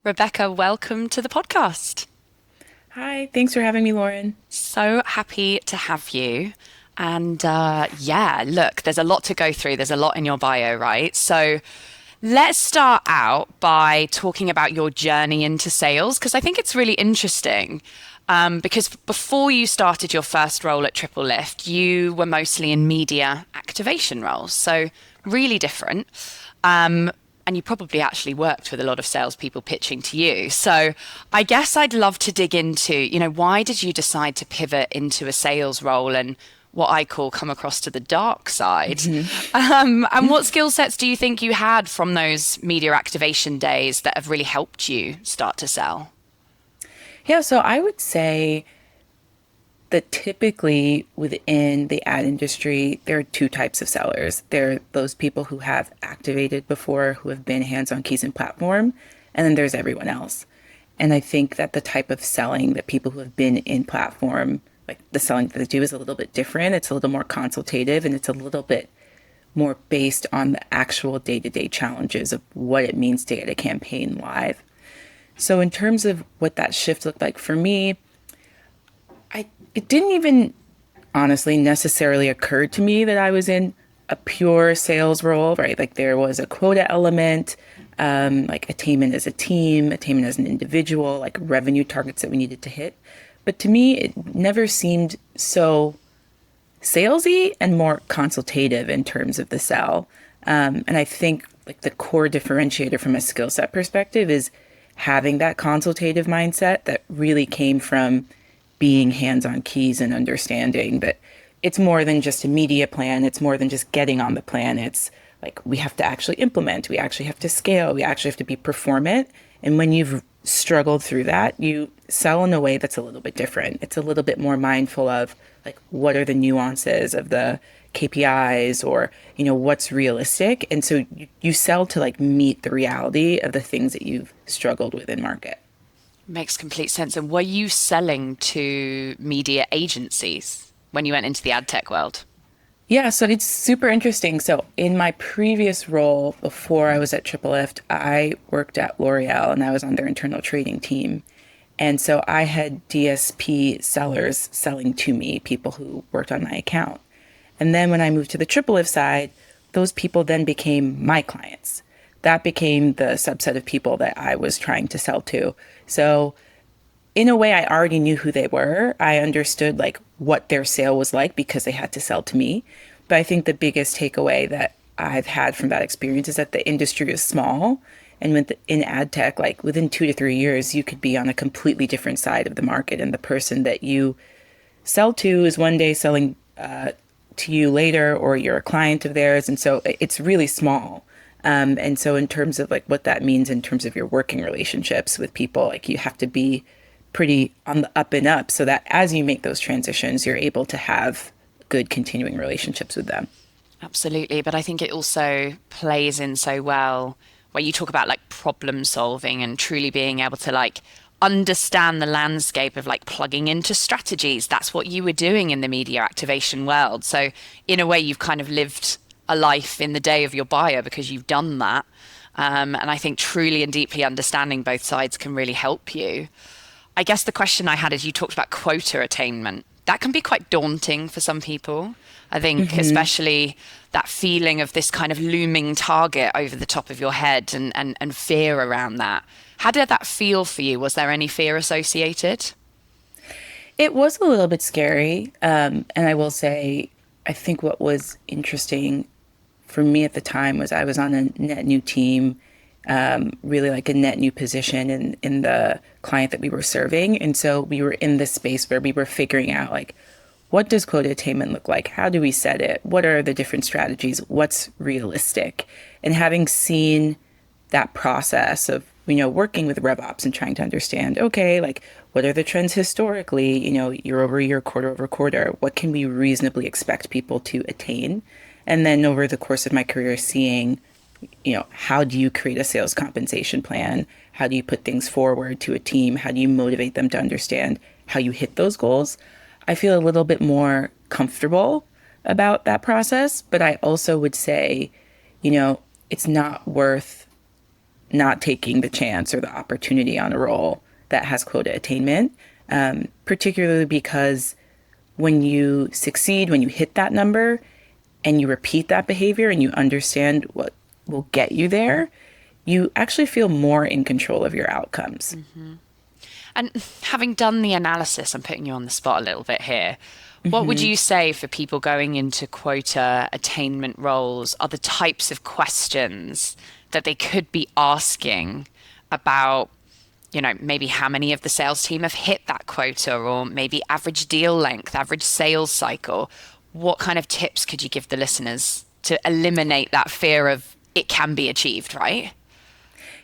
Rebecca, welcome to the podcast. Hi, thanks for having me, Lauren. So happy to have you. And yeah, look, there's a lot to go through. There's a lot in your bio, right? So let's start out by talking about your journey into sales, because I think it's really interesting. Because before you started your first role at Triple Lift, you were mostly in media activation roles. So really different. And you probably actually worked with a lot of salespeople pitching to you. So I guess I'd love to dig into, why did you decide to pivot into a sales role and what I call come across to the dark side? Mhm. And what skill sets do you think you had from those media activation days that have really helped you start to sell? Yeah, so I would say that typically within the ad industry, there are two types of sellers. There are those people who have activated before, who have been hands on keys and platform, and then there's everyone else. And I think that the type of selling that people who have been in platform, like the selling that they do, is a little bit different. It's a little more consultative and it's a little bit more based on the actual day to day challenges of what it means to get a campaign live. So, in terms of what that shift looked like for me, it didn't even honestly necessarily occur to me that I was in a pure sales role, right? Like there was a quota element, like attainment as a team, attainment as an individual, like revenue targets that we needed to hit. But to me, it never seemed so salesy and more consultative in terms of the sell. And I think like the core differentiator from a skill set perspective is having that consultative mindset that really came from being hands on keys and understanding that it's more than just a media plan. It's more than just getting on the plan. It's like we have to actually implement, we actually have to scale, we actually have to be performant. And when you've struggled through that, you sell in a way that's a little bit different. It's a little bit more mindful of like what are the nuances of the KPIs or what's realistic. And so you sell to like meet the reality of the things that you've struggled with in market. Makes complete sense. And were you selling to media agencies when you went into the ad tech world? Yeah, so it's super interesting. So in my previous role before I was at Triple Lift, I worked at L'Oreal and I was on their internal trading team. And so I had DSP sellers selling to me, people who worked on my account. And then when I moved to the Triple Lift side, those people then became my clients. That became the subset of people that I was trying to sell to. So in a way, I already knew who they were. I understood like what their sale was like because they had to sell to me. But I think the biggest takeaway that I've had from that experience is that the industry is small. And in ad tech, like within 2 to 3 years, you could be on a completely different side of the market. And the person that you sell to is one day selling to you later, or you're a client of theirs. And so it's really small. And so in terms of like what that means in terms of your working relationships with people, like you have to be pretty on the up and up so that as you make those transitions, you're able to have good continuing relationships with them. Absolutely. But I think it also plays in so well where you talk about like problem solving and truly being able to like understand the landscape of like plugging into strategies. That's what you were doing in the media activation world. So in a way, you've kind of lived a life in the day of your bio because you've done that. And I think truly and deeply understanding both sides can really help you. I guess the question I had is you talked about quota attainment. That can be quite daunting for some people. I think, Hmm. especially that feeling of this kind of looming target over the top of your head and fear around that. How did that feel for you? Was there any fear associated? It was a little bit scary. And I will say, I think what was interesting for me at the time was I was on a net new team, really like a net new position in the client that we were serving. And so we were in this space where we were figuring out like, what does quota attainment look like? How do we set it? What are the different strategies? What's realistic? And having seen that process of, working with RevOps and trying to understand, okay, like what are the trends historically, year over year, quarter over quarter? What can we reasonably expect people to attain? And then over the course of my career, seeing, how do you create a sales compensation plan? How do you put things forward to a team? How do you motivate them to understand how you hit those goals? I feel a little bit more comfortable about that process, but I also would say, it's not worth not taking the chance or the opportunity on a role that has quota attainment, particularly because when you succeed, when you hit that number and you repeat that behavior and you understand what will get you there, you actually feel more in control of your outcomes. And having done the analysis, I'm putting you on the spot a little bit here. What would you say for people going into quota attainment roles are the types of questions that they could be asking about, maybe how many of the sales team have hit that quota, or maybe average deal length, average sales cycle? What kind of tips could you give the listeners to eliminate that fear of it can be achieved, right?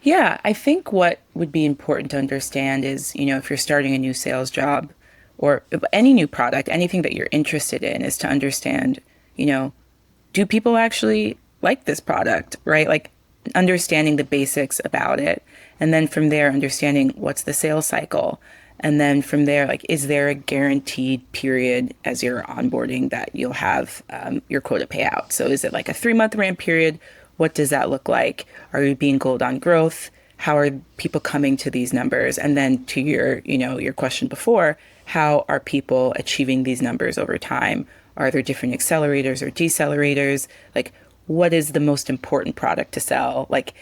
Yeah, I think what would be important to understand is, if you're starting a new sales job or any new product, anything that you're interested in, is to understand, do people actually like this product, right? Like understanding the basics about it. And then from there, understanding what's the sales cycle. And then from there, like, is there a guaranteed period as you're onboarding that you'll have your quota payout? So is it like a 3-month ramp period? What does that look like? Are you being gold on growth? How are people coming to these numbers? And then to your question before, how are people achieving these numbers over time? Are there different accelerators or decelerators? Like, what is the most important product to sell? Like,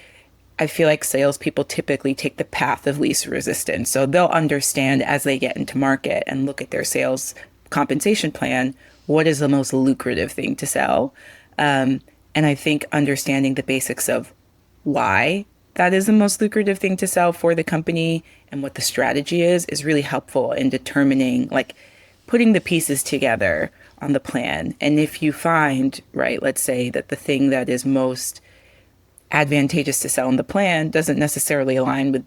I feel like salespeople typically take the path of least resistance. So they'll understand as they get into market and look at their sales compensation plan, what is the most lucrative thing to sell? And I think understanding the basics of why that is the most lucrative thing to sell for the company and what the strategy is really helpful in determining, like, putting the pieces together on the plan. And if you find, right, let's say that the thing that is most advantageous to sell in the plan doesn't necessarily align with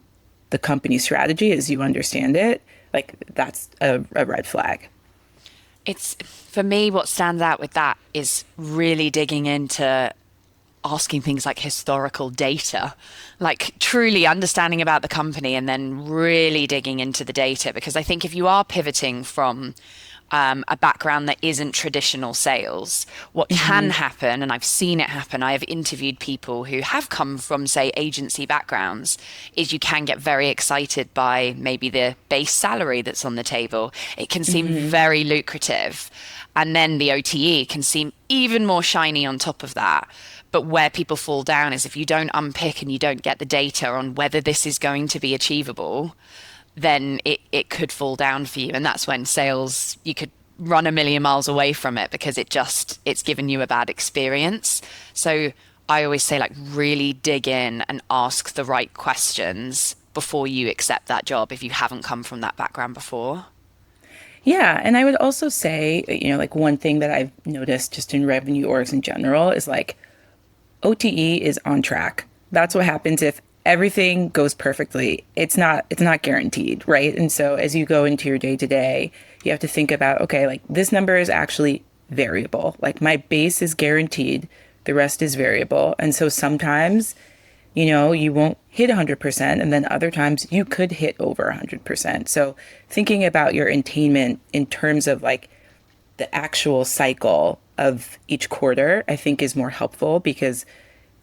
the company strategy as you understand it, like, that's a red flag. It's for me, what stands out with that is really digging into asking things like historical data, like truly understanding about the company and then really digging into the data. Because I think if you are pivoting from a background that isn't traditional sales, what can happen, and I've seen it happen, I have interviewed people who have come from, say, agency backgrounds, is you can get very excited by maybe the base salary that's on the table. It can seem very lucrative. And then the OTE can seem even more shiny on top of that. But where people fall down is if you don't unpick and you don't get the data on whether this is going to be achievable, then it could fall down for you. And that's when sales, you could run a million miles away from it because it's given you a bad experience. So I always say, like, really dig in and ask the right questions before you accept that job if you haven't come from that background before. Yeah. And I would also say, like, one thing that I've noticed just in revenue orgs in general is, like, OTE is on track. That's what happens if everything goes perfectly. It's not guaranteed, right? And so as you go into your day to day, you have to think about, okay, like, this number is actually variable. Like, my base is guaranteed, the rest is variable. And so sometimes, you won't hit 100%, and then other times you could hit over 100%. So thinking about your attainment in terms of, like, the actual cycle of each quarter, I think is more helpful because,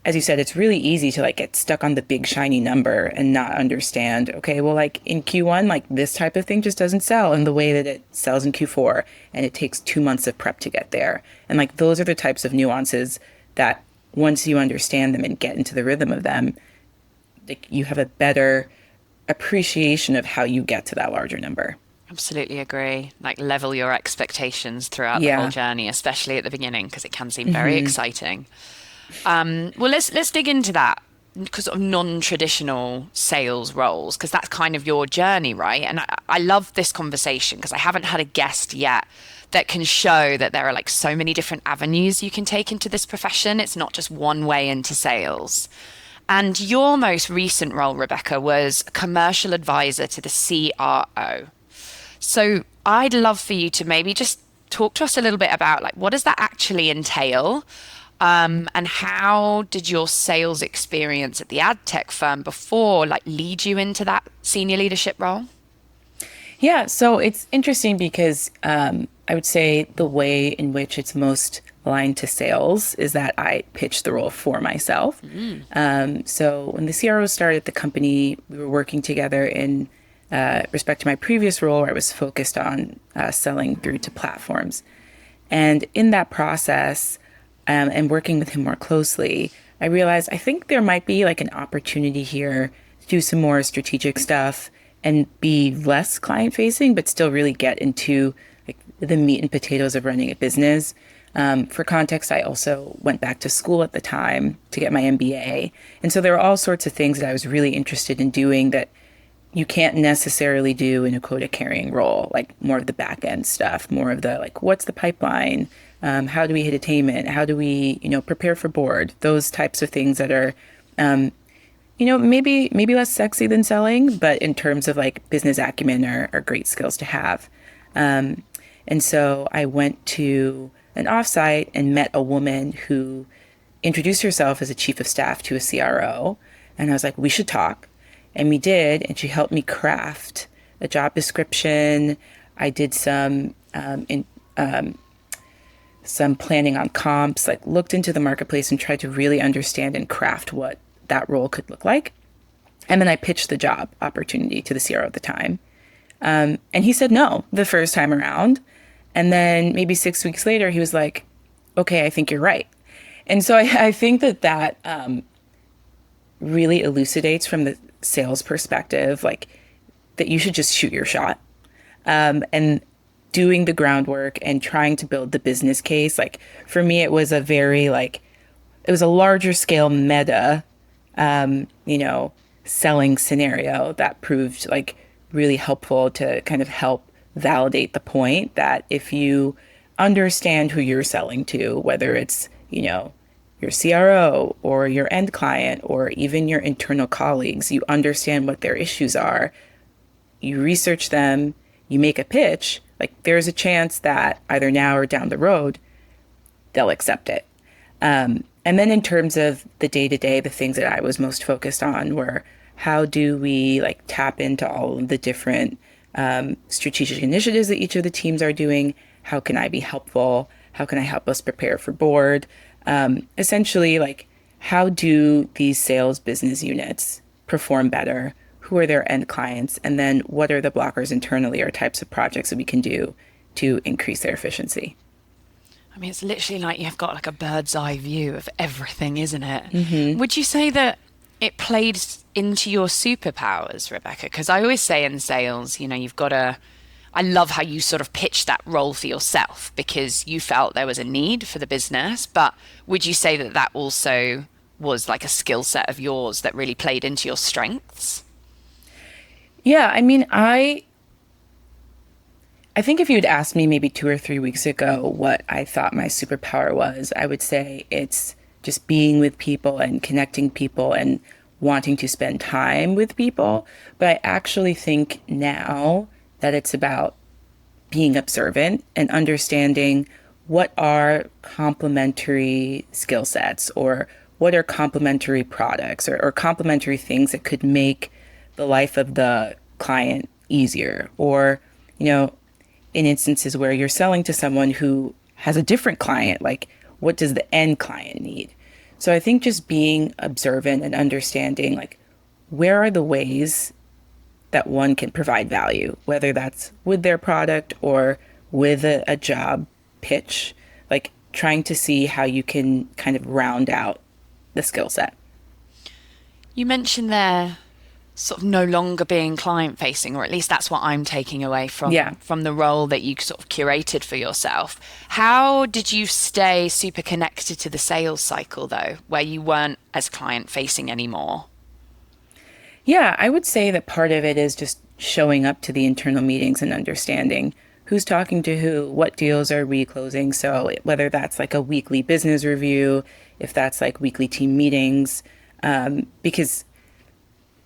as you said, it's really easy to, like, get stuck on the big shiny number and not understand, okay, well, like, in Q1, like, this type of thing just doesn't sell in the way that it sells in Q4, and it takes 2 months of prep to get there. And, like, those are the types of nuances that once you understand them and get into the rhythm of them, like, you have a better appreciation of how you get to that larger number. Absolutely agree. Like, level your expectations throughout the whole Yeah. journey, especially at the beginning, because it can seem very exciting. Well, let's dig into that because of non-traditional sales roles, because that's kind of your journey, right? And I love this conversation because I haven't had a guest yet that can show that there are, like, so many different avenues you can take into this profession. It's not just one way into sales. And your most recent role, Rebecca, was commercial advisor to the CRO. So I'd love for you to maybe just talk to us a little bit about, like, what does that actually entail? And how did your sales experience at the ad tech firm before, like, lead you into that senior leadership role? Yeah, so it's interesting because I would say the way in which it's most aligned to sales is that I pitched the role for myself. So when the CRO started at the company, we were working together in respect to my previous role, where I was focused on selling through to platforms. And in that process, and working with him more closely, I realized I think there might be like an opportunity here to do some more strategic stuff and be less client facing, but still really get into like the meat and potatoes of running a business. For context, I also went back to school at the time to get my MBA. And so there were all sorts of things that I was really interested in doing that you can't necessarily do in a quota carrying role, like more of the back end stuff, more of the like, what's the pipeline? How do we hit attainment? How do we, prepare for board? Those types of things that are, maybe less sexy than selling, but in terms of like business acumen are great skills to have. And so I went to an offsite and met a woman who introduced herself as a chief of staff to a CRO. And I was like, we should talk. And we did. And she helped me craft a job description. I did some planning on comps, like looked into the marketplace and tried to really understand and craft what that role could look like. And then I pitched the job opportunity to the CRO at the time. And he said no the first time around. And then maybe 6 weeks later, he was like, okay, I think you're right. And so I think that really elucidates from the sales perspective, like that you should just shoot your shot. And doing the groundwork and trying to build the business case. Like for me, it was it was a larger scale meta, selling scenario that proved like really helpful to kind of help validate the point that if you understand who you're selling to, whether it's, your CRO or your end client or even your internal colleagues, you understand what their issues are, you research them, you make a pitch, like there's a chance that either now or down the road, they'll accept it. And then in terms of the day-to-day, the things that I was most focused on were how do we like tap into all of the different strategic initiatives that each of the teams are doing? How can I be helpful? How can I help us prepare for board? Essentially, like how do these sales business units perform better? Who are their end clients? And then what are the blockers internally or types of projects that we can do to increase their efficiency? I mean, it's literally like you've got like a bird's eye view of everything, isn't it? Mm-hmm. Would you say that it played into your superpowers, Rebecca? Because I always say in sales, you've got to, I love how you sort of pitched that role for yourself because you felt there was a need for the business. But would you say that that also was like a skill set of yours that really played into your strengths? Yeah, I mean, I think if you had asked me maybe 2 or 3 weeks ago what I thought my superpower was, I would say it's just being with people and connecting people and wanting to spend time with people. But I actually think now that it's about being observant and understanding what are complementary skill sets or what are complementary products or complementary things that could make the life of the client easier, or, in instances where you're selling to someone who has a different client, like what does the end client need? So I think just being observant and understanding, like, where are the ways that one can provide value, whether that's with their product or with a job pitch, like trying to see how you can kind of round out the skill set. You mentioned there sort of no longer being client facing, or at least that's what I'm taking away from the role that you sort of curated for yourself. How did you stay super connected to the sales cycle though, where you weren't as client facing anymore? Yeah, I would say that part of it is just showing up to the internal meetings and understanding who's talking to who, what deals are we closing. So whether that's like a weekly business review, if that's like weekly team meetings, because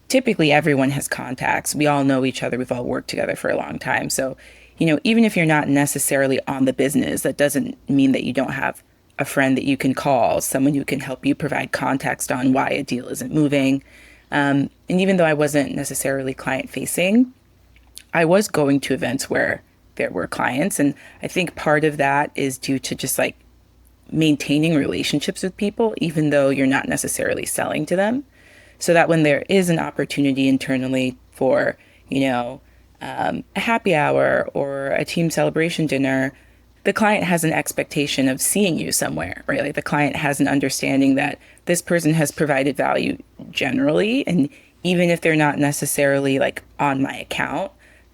typically everyone has contacts. We all know each other. We've all worked together for a long time. So, even if you're not necessarily on the business, that doesn't mean that you don't have a friend that you can call, someone who can help you provide context on why a deal isn't moving. And even though I wasn't necessarily client facing, I was going to events where there were clients. And I think part of that is due to just like maintaining relationships with people, even though you're not necessarily selling to them, so that when there is an opportunity internally for, you know, a happy hour or a team celebration dinner, the client has an expectation of seeing you somewhere, right? Like the client has an understanding that this person has provided value generally. And even if they're not necessarily like on my account,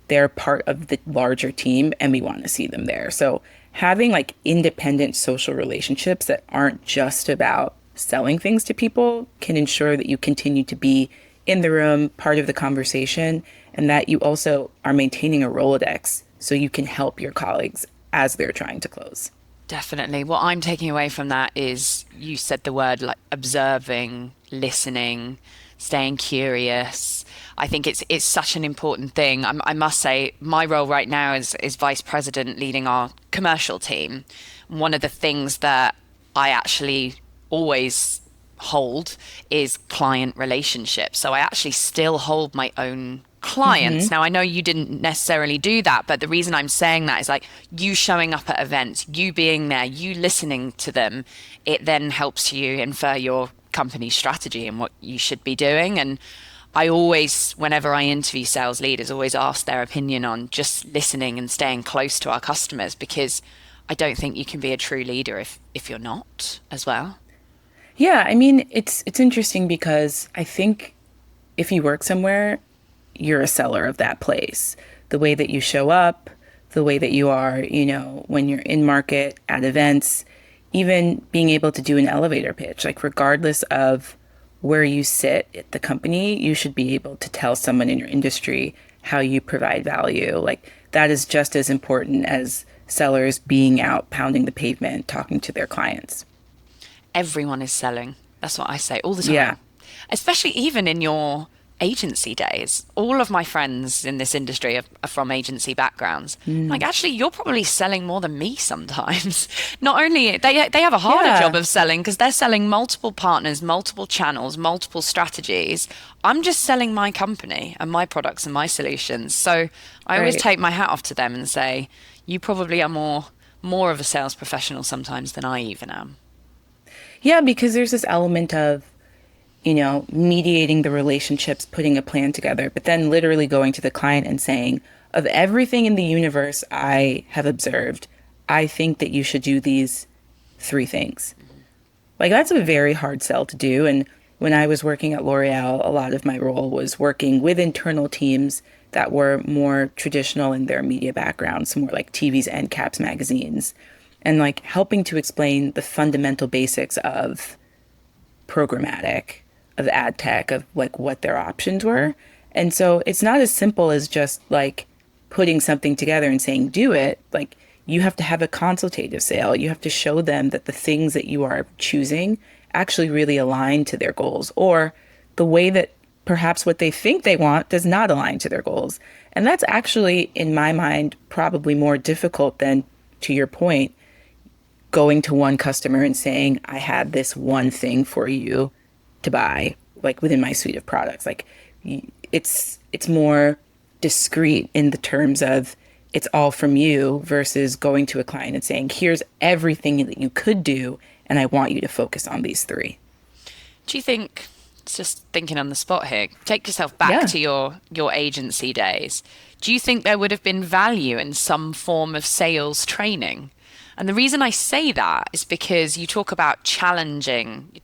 they're part of the larger team and we want to see them there. So having like independent social relationships that aren't just about selling things to people can ensure that you continue to be in the room, part of the conversation, and that you also are maintaining a Rolodex so you can help your colleagues as they're trying to close. Definitely. What I'm taking away from that is you said the word like observing, listening, staying curious. I think it's such an important thing. I must say, my role right now is vice president leading our commercial team. One of the things that I actually always hold is client relationships. So I actually still hold my own clients. Now, I know you didn't necessarily do that, but the reason I'm saying that is like you showing up at events, you being there, you listening to them, it then helps you infer your company's strategy and what you should be doing. And I always, whenever I interview sales leaders, always ask their opinion on just listening and staying close to our customers, because I don't think you can be a true leader if you're not as well. Yeah, I mean, it's interesting because I think if you work somewhere, you're a seller of that place. The way that you show up, the way that you are, when you're in market at events, even being able to do an elevator pitch, like regardless of where you sit at the company, you should be able to tell someone in your industry how you provide value. Like that is just as important as sellers being out pounding the pavement, talking to their clients. Everyone is selling. That's what I say all the Yeah. time. Especially even in your agency days. All of my friends in this industry are from agency backgrounds. Like, actually, you're probably selling more than me sometimes. Not only they have a harder job Yeah. of selling because they're selling multiple partners, multiple channels, multiple strategies. I'm just selling my company and my products and my solutions. So I always Right. take my hat off to them and say, you probably are more of a sales professional sometimes than I even am. Yeah, because there's this element of, mediating the relationships, putting a plan together, but then literally going to the client and saying, of everything in the universe I have observed, I think that you should do these three things. Like that's a very hard sell to do. And when I was working at L'Oreal, a lot of my role was working with internal teams that were more traditional in their media backgrounds, more like TV's and Caps magazines, and like helping to explain the fundamental basics of programmatic, of ad tech, of like what their options were. And so it's not as simple as just like putting something together and saying, do it. Like you have to have a consultative sale. You have to show them that the things that you are choosing actually really align to their goals, or the way that perhaps what they think they want does not align to their goals. And that's actually, in my mind, probably more difficult than, to your point, going to one customer and saying, I had this one thing for you to buy, like within my suite of products. Like it's more discreet in the terms of it's all from you versus going to a client and saying, here's everything that you could do, and I want you to focus on these three. Do you think, it's just thinking on the spot here, take yourself back Yeah. to your agency days. Do you think there would have been value in some form of sales training? And the reason I say that is because you talk about challenging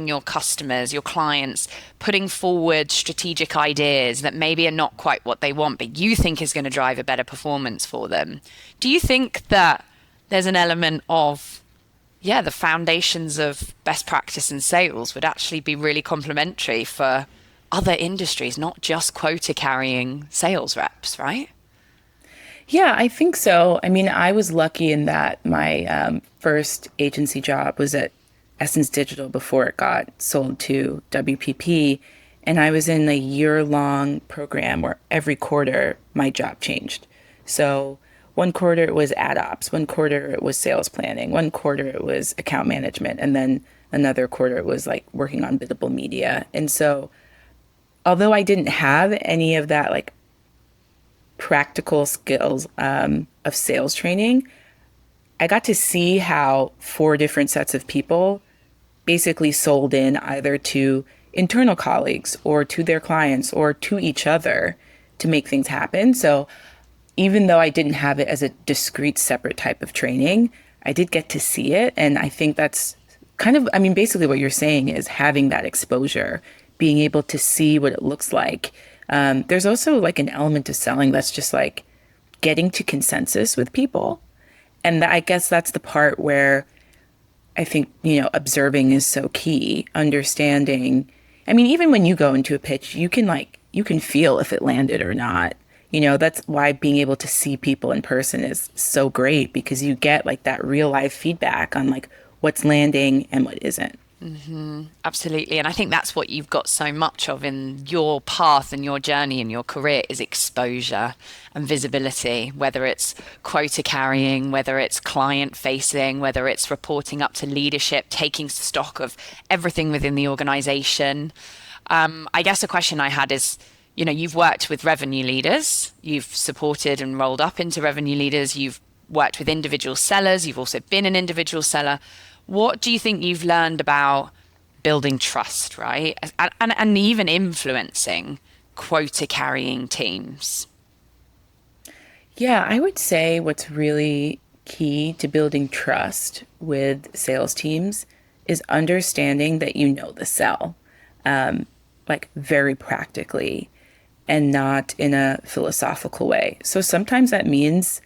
your customers, your clients, putting forward strategic ideas that maybe are not quite what they want, but you think is going to drive a better performance for them. Do you think that there's an element of, yeah, the foundations of best practice in sales would actually be really complementary for other industries, not just quota carrying sales reps, right? Yeah, I think so. I mean, I was lucky in that my first agency job was at Essence Digital before it got sold to WPP. And I was in a year-long program where every quarter my job changed. So one quarter it was ad ops, one quarter it was sales planning, one quarter it was account management, and then another quarter it was like working on biddable media. And so although I didn't have any of that like practical skills of sales training, I got to see how four different sets of people basically sold in either to internal colleagues or to their clients or to each other to make things happen. So even though I didn't have it as a discrete, separate type of training, I did get to see it. And I think that's kind of, I mean, basically what you're saying is having that exposure, being able to see what it looks like. There's also like an element to selling that's just like getting to consensus with people. And I guess that's the part where I think, observing is so key, understanding. I mean, even when you go into a pitch, you can feel if it landed or not. That's why being able to see people in person is so great because you get like that real life feedback on like what's landing and what isn't. Absolutely. And I think that's what you've got so much of in your path and your journey and your career is exposure and visibility, whether it's quota carrying, whether it's client facing, whether it's reporting up to leadership, taking stock of everything within the organization. I guess a question I had is, you've worked with revenue leaders, you've supported and rolled up into revenue leaders, you've worked with individual sellers, you've also been an individual seller. What do you think you've learned about building trust, right? And even influencing quota carrying teams? Yeah, I would say what's really key to building trust with sales teams is understanding that you know the sell, like very practically and not in a philosophical way. So sometimes that means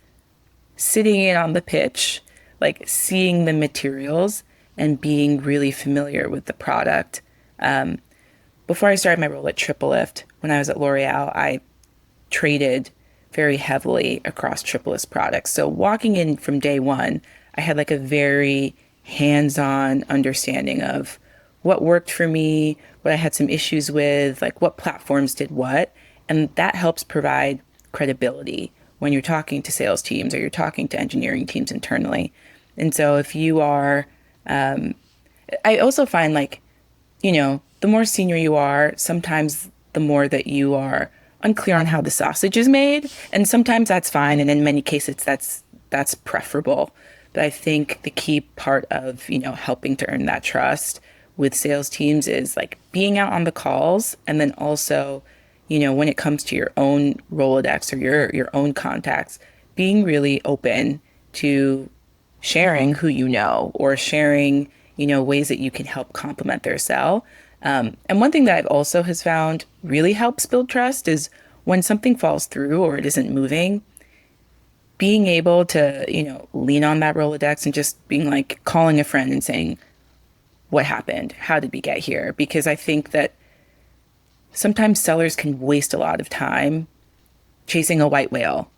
sitting in on the pitch, like seeing the materials and being really familiar with the product. Before I started my role at Triple Lift, when I was at L'Oreal, I traded very heavily across Triple Lift products. So walking in from day one, I had like a very hands-on understanding of what worked for me, what I had some issues with, like what platforms did what. And that helps provide credibility when you're talking to sales teams or you're talking to engineering teams internally. And so if you are, I also find like, the more senior you are, sometimes the more that you are unclear on how the sausage is made. And sometimes that's fine. And in many cases, that's preferable. But I think the key part of, helping to earn that trust with sales teams is like being out on the calls and then also, when it comes to your own Rolodex or your own contacts, being really open to sharing who you know or sharing, ways that you can help complement their sell. And one thing that I've also has found really helps build trust is when something falls through or it isn't moving, being able to, lean on that Rolodex and just being like calling a friend and saying, what happened? How did we get here? Because I think that sometimes sellers can waste a lot of time chasing a white whale.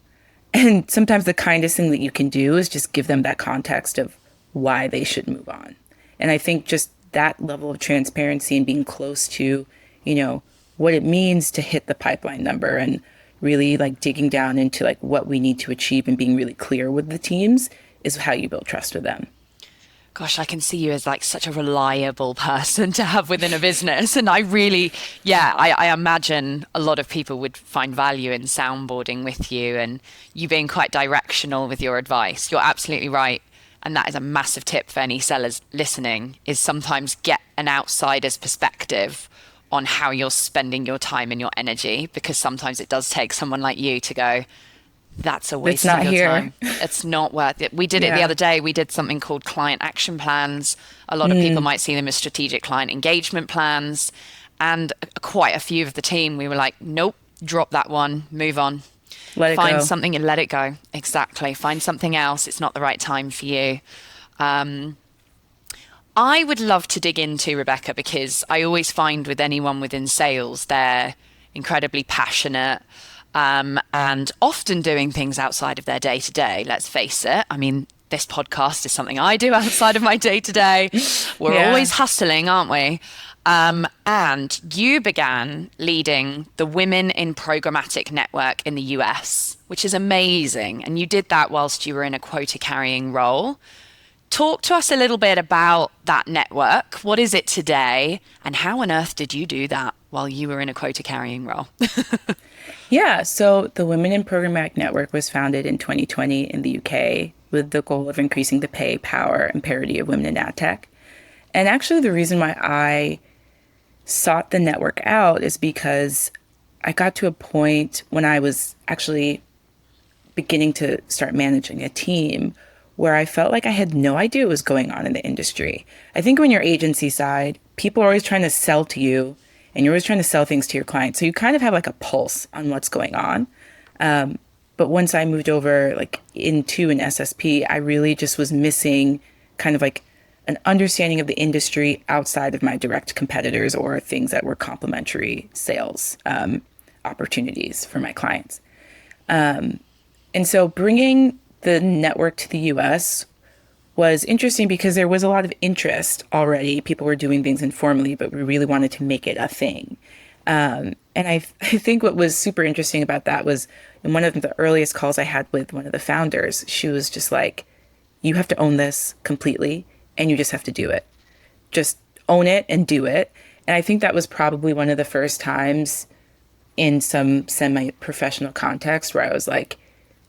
And sometimes the kindest thing that you can do is just give them that context of why they should move on. And I think just that level of transparency and being close to, what it means to hit the pipeline number and really like digging down into like what we need to achieve and being really clear with the teams is how you build trust with them. Gosh, I can see you as like such a reliable person to have within a business. And I really, yeah, I imagine a lot of people would find value in soundboarding with you and you being quite directional with your advice. You're absolutely right. And that is a massive tip for any sellers listening is sometimes get an outsider's perspective on how you're spending your time and your energy, because sometimes it does take someone like you to go, that's a waste of your time. It's not worth it. We did it the other day. We did something called client action plans. A lot of people might see them as strategic client engagement plans. And quite a few of the team, we were like, nope, drop that one, move on. Let it Find go. something and let it go. Exactly. Find something else. It's not the right time for you. I would love to dig into Rebecca because I always find with anyone within sales, they're incredibly passionate. And often doing things outside of their day to day. Let's face it. I mean, this podcast is something I do outside of my day to day. We're always hustling, aren't we? And you began leading the Women in Programmatic Network in the US, which is amazing. And you did that whilst you were in a quota carrying role. Talk to us a little bit about that network. What is it today? And how on earth did you do that while you were in a quota carrying role? Yeah, so the Women in Programmatic Network was founded in 2020 in the UK. with the goal of increasing the pay, power, and parity of women in ad tech. And actually, the reason why I sought the network out is because I got to a point when I was actually beginning to start managing a team where I felt like I had no idea what was going on in the industry. I think when you're agency side, people are always trying to sell to you and you're always trying to sell things to your clients. So you kind of have like a pulse on what's going on. But once I moved over like into an SSP, I really just was missing kind of like an understanding of the industry outside of my direct competitors or things that were complementary sales opportunities for my clients. And so bringing the network to the US was interesting because there was a lot of interest already. People were doing things informally, but we really wanted to make it a thing. And I think what was super interesting about that was in one of the earliest calls I had with one of the founders, she was just like, you have to own this completely and you just have to do it. Just own it and do it. And I think that was probably one of the first times in some semi-professional context where I was like,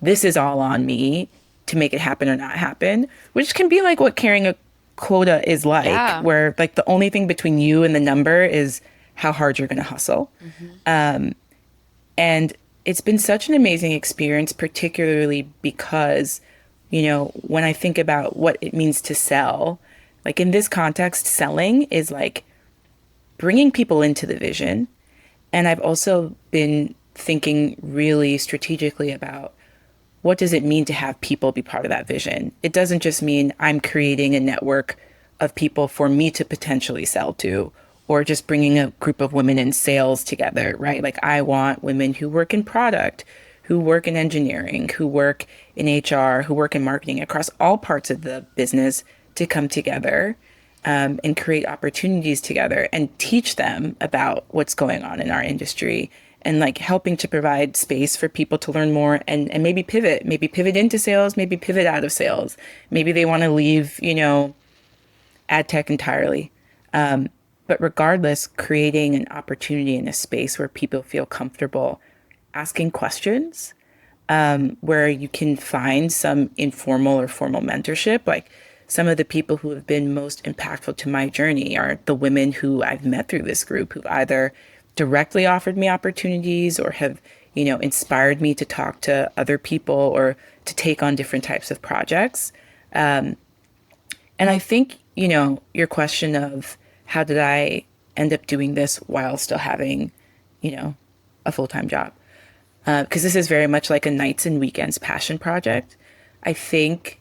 this is all on me to make it happen or not happen, which can be like what carrying a quota is like, Yeah. where like the only thing between you and the number is how hard you're going to hustle. And it's been such an amazing experience, particularly because, you know, when I think about what it means to sell, like in this context, selling is like bringing people into the vision. And I've also been thinking really strategically about what does it mean to have people be part of that vision? It doesn't just mean I'm creating a network of people for me to potentially sell to, or just bringing a group of women in sales together, right? Like I want women who work in product, who work in engineering, who work in HR, who work in marketing across all parts of the business to come together and create opportunities together and teach them about what's going on in our industry and like helping to provide space for people to learn more and maybe pivot into sales, maybe pivot out of sales. Maybe they want to leave, you know, ad tech entirely. But regardless, creating an opportunity in a space where people feel comfortable asking questions, where you can find some informal or formal mentorship. Like some of the people who have been most impactful to my journey are the women who I've met through this group who've either directly offered me opportunities or have, you know, inspired me to talk to other people or to take on different types of projects. And I think, you know, your question of how did I end up doing this while still having, you know, a full-time job? Because this is very much like a nights and weekends passion project. I think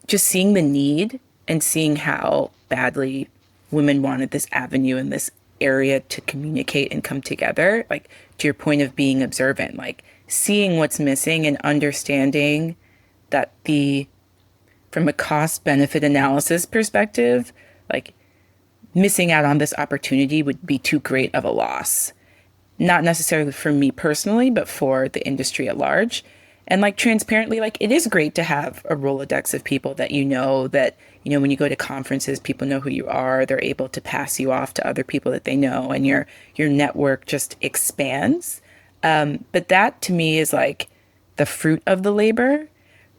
just seeing the need and seeing how badly women wanted this avenue and this area to communicate and come together, like to your point of being observant, like seeing what's missing and understanding that from a cost benefit analysis perspective, like missing out on this opportunity would be too great of a loss. Not necessarily for me personally, but for the industry at large. And like transparently, like it is great to have a Rolodex of people that, you know, when you go to conferences, people know who you are. They're able to pass you off to other people that they know and your network just expands. But that to me is like the fruit of the labor.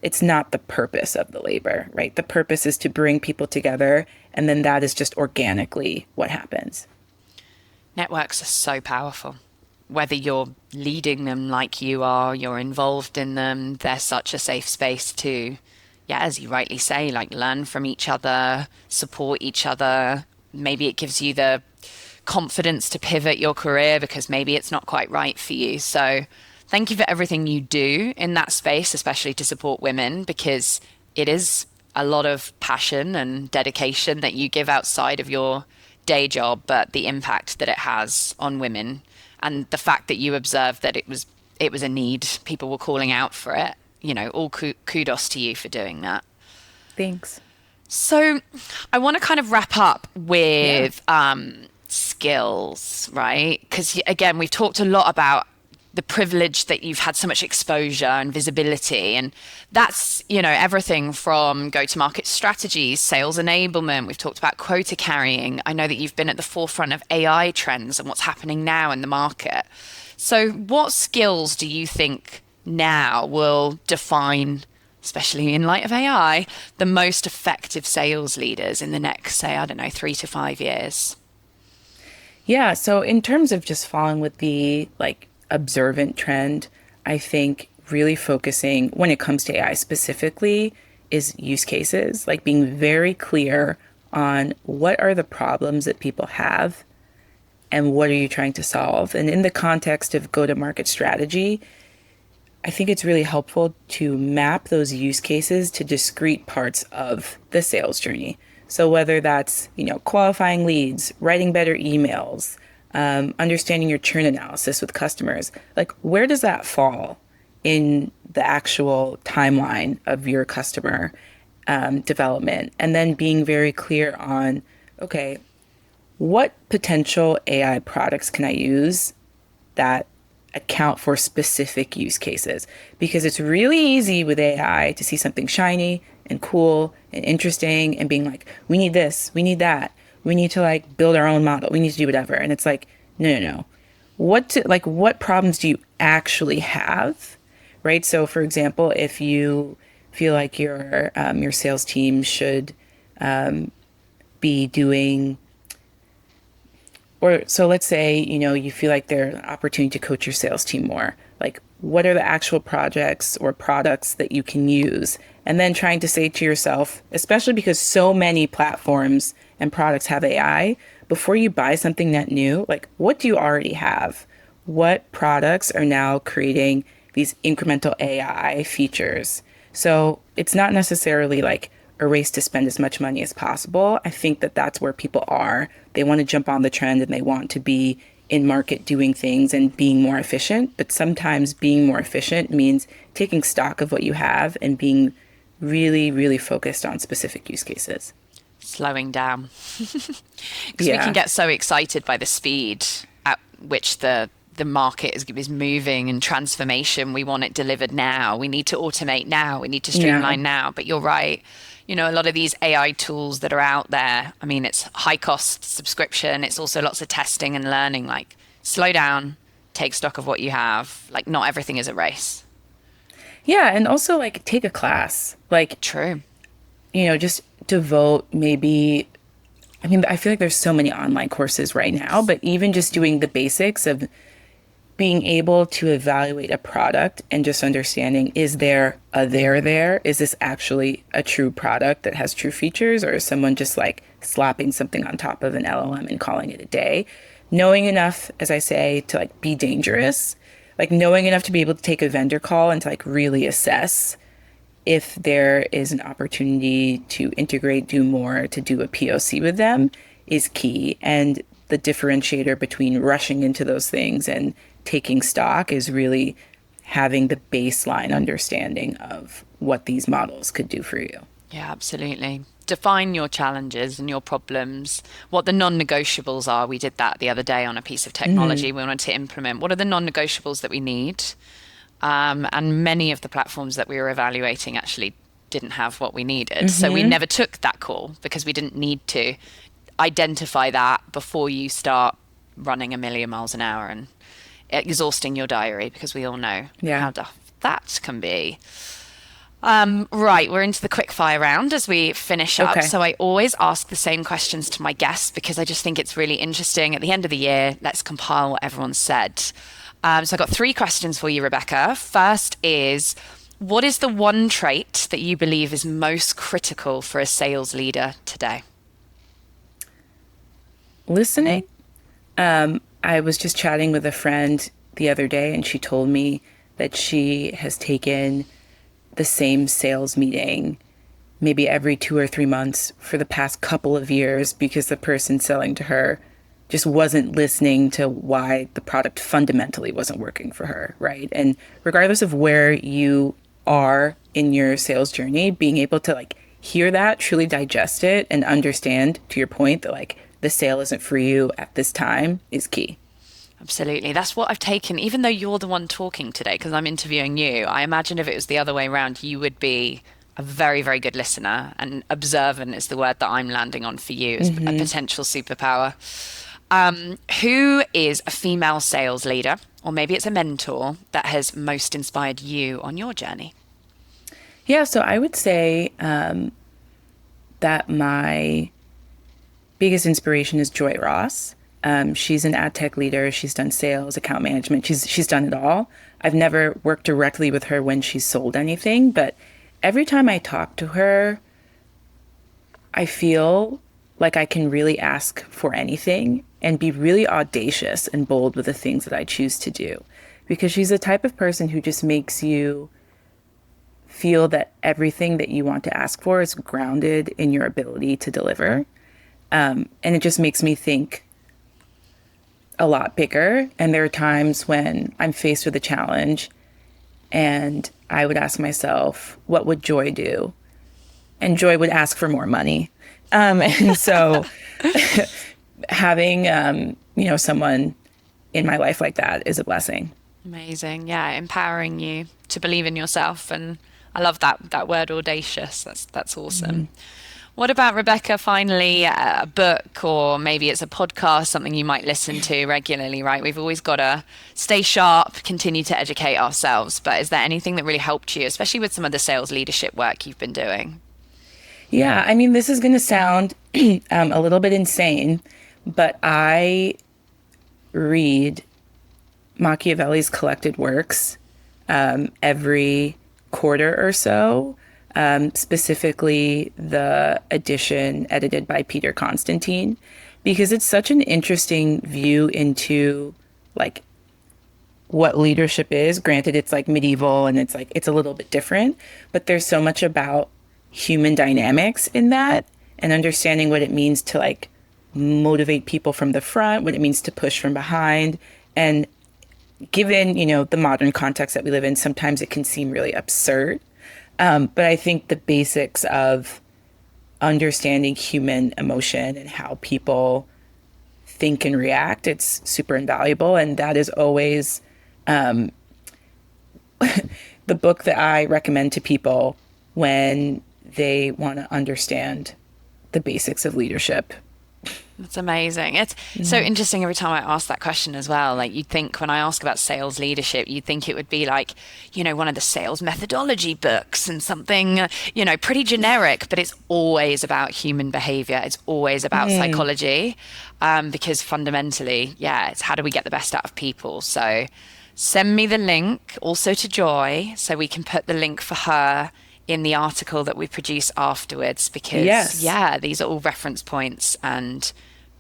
It's not the purpose of the labor, right? The purpose is to bring people together. And then that is just organically what happens. Networks are so powerful. Whether you're leading them like you are, you're involved in them, they're such a safe space to, yeah, as you rightly say, like learn from each other, support each other. Maybe it gives you the confidence to pivot your career because maybe it's not quite right for you. So thank you for everything you do in that space, especially to support women, because it is a lot of passion and dedication that you give outside of your day job, but the impact that it has on women and the fact that you observed that it was a need, people were calling out for it, you know, all kudos to you for doing that. Thanks. So I want to kind of wrap up Yeah. with skills, right? Because again, we've talked a lot about the privilege that you've had so much exposure and visibility. And that's, you know, everything from go-to-market strategies, sales enablement. We've talked about quota carrying. I know that you've been at the forefront of AI trends and what's happening now in the market. So what skills do you think now will define especially in light of AI, the most effective sales leaders in the next, say, I don't know, 3 to 5 years? Yeah, so in terms of just following with the like observant trend, I think really focusing when it comes to AI specifically is use cases, like being very clear on what are the problems that people have and what are you trying to solve. And in the context of go-to-market strategy, I think it's really helpful to map those use cases to discrete parts of the sales journey. So whether that's, qualifying leads, writing better emails, understanding your churn analysis with customers, like where does that fall in the actual timeline of your customer development? And then being very clear on, okay, what potential AI products can I use that account for specific use cases? Because it's really easy with AI to see something shiny and cool and interesting and being like, we need this, we need that, we need to like build our own model, we need to do whatever. And it's like, no, no, no. What problems do you actually have? Right. So for example, if you feel like your sales team should be doing, or so let's say, you feel like there's an opportunity to coach your sales team more. Like, what are the actual projects or products that you can use? And then trying to say to yourself, especially because so many platforms and products have AI, before you buy something that new, like, what do you already have? What products are now creating these incremental AI features? So it's not necessarily like a race to spend as much money as possible. I think that that's where people are. They want to jump on the trend and they want to be in market doing things and being more efficient. But sometimes being more efficient means taking stock of what you have and being really, really focused on specific use cases. Slowing down. Because we can Yeah. get so excited by the speed at which the market is moving and transformation. We want it delivered now. We need to automate now. We need to Yeah. streamline now. But you're right. A lot of these AI tools that are out there, I mean, it's high cost subscription. It's also lots of testing and learning. Like, slow down, take stock of what you have. Like, not everything is a race. Yeah. And also like take a class. Like, True. just devote maybe, I mean, I feel like there's so many online courses right now, but even just doing the basics of being able to evaluate a product and just understanding, is there a there? Is this actually a true product that has true features, or is someone just like slapping something on top of an LLM and calling it a day? Knowing enough, as I say, to like be dangerous, like knowing enough to be able to take a vendor call and to like really assess if there is an opportunity to integrate, do more, to do a POC with them is key. And the differentiator between rushing into those things and taking stock is really having the baseline understanding of what these models could do for you. Yeah, absolutely. Define your challenges and your problems, what the non-negotiables are. We did that the other day on a piece of technology we wanted to implement. What are the non-negotiables that we need? And many of the platforms that we were evaluating actually didn't have what we needed. So we never took that call because we didn't need to identify that before you start running a million miles an hour and exhausting your diary, because we all know Yeah. how tough that can be. Right, we're into the quick fire round as we finish up. Okay. So I always ask the same questions to my guests because I just think it's really interesting. At the end of the year, let's compile what everyone said. So I've got 3 questions for you, Rebecca. First is, what is the one trait that you believe is most critical for a sales leader today? Listening. I was just chatting with a friend the other day, and she told me that she has taken the same sales meeting maybe every 2 or 3 months for the past couple of years because the person selling to her just wasn't listening to why the product fundamentally wasn't working for her, right? And regardless of where you are in your sales journey, being able to like hear that, truly digest it, and understand, to your point, that like the sale isn't for you at this time is key. Absolutely. That's what I've taken, even though you're the one talking today, because I'm interviewing you. I imagine if it was the other way around, you would be a very, very good listener, and observant is the word that I'm landing on for you as a potential superpower. Who is a female sales leader, or maybe it's a mentor, that has most inspired you on your journey? Yeah, so I would say that my biggest inspiration is Joy Ross. She's an ad tech leader. She's done sales, account management. She's done it all. I've never worked directly with her when she's sold anything, but every time I talk to her, I feel like I can really ask for anything and be really audacious and bold with the things that I choose to do. Because she's the type of person who just makes you feel that everything that you want to ask for is grounded in your ability to deliver. And it just makes me think a lot bigger. And there are times when I'm faced with a challenge and I would ask myself, what would Joy do? And Joy would ask for more money. And so having, someone in my life like that is a blessing. Amazing. Yeah, empowering you to believe in yourself. And I love that word audacious. That's awesome. What about Rebecca, finally, a book or maybe it's a podcast, something you might listen to regularly, right? We've always got to stay sharp, continue to educate ourselves. But is there anything that really helped you, especially with some of the sales leadership work you've been doing? Yeah, I mean, this is going to sound a little bit insane, but I read Machiavelli's collected works every quarter or so, specifically the edition edited by Peter Constantine, because it's such an interesting view into like what leadership is. Granted, it's like medieval and it's a little bit different, but there's so much about human dynamics in that and understanding what it means to like motivate people from the front, what it means to push from behind. And given, the modern context that we live in, sometimes it can seem really absurd. But I think the basics of understanding human emotion and how people think and react, it's super invaluable. And that is always the book that I recommend to people when they want to understand the basics of leadership. That's amazing. It's so interesting every time I ask that question as well. Like you'd think when I ask about sales leadership, you'd think it would be like, one of the sales methodology books and something, pretty generic, but it's always about human behavior. It's always about psychology, because fundamentally, yeah, it's how do we get the best out of people? So send me the link also to Joy so we can put the link for her in the article that we produce afterwards, because Yes. yeah, these are all reference points and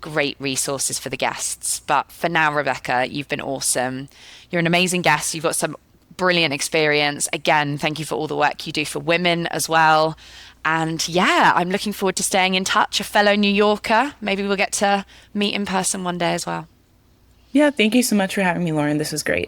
great resources for the guests. But for now, Rebecca, you've been awesome. You're an amazing guest. You've got some brilliant experience. Again, thank you for all the work you do for women as well. And yeah, I'm looking forward to staying in touch. A fellow New Yorker. Maybe we'll get to meet in person one day as well. Yeah, thank you so much for having me, Lauren. This was great.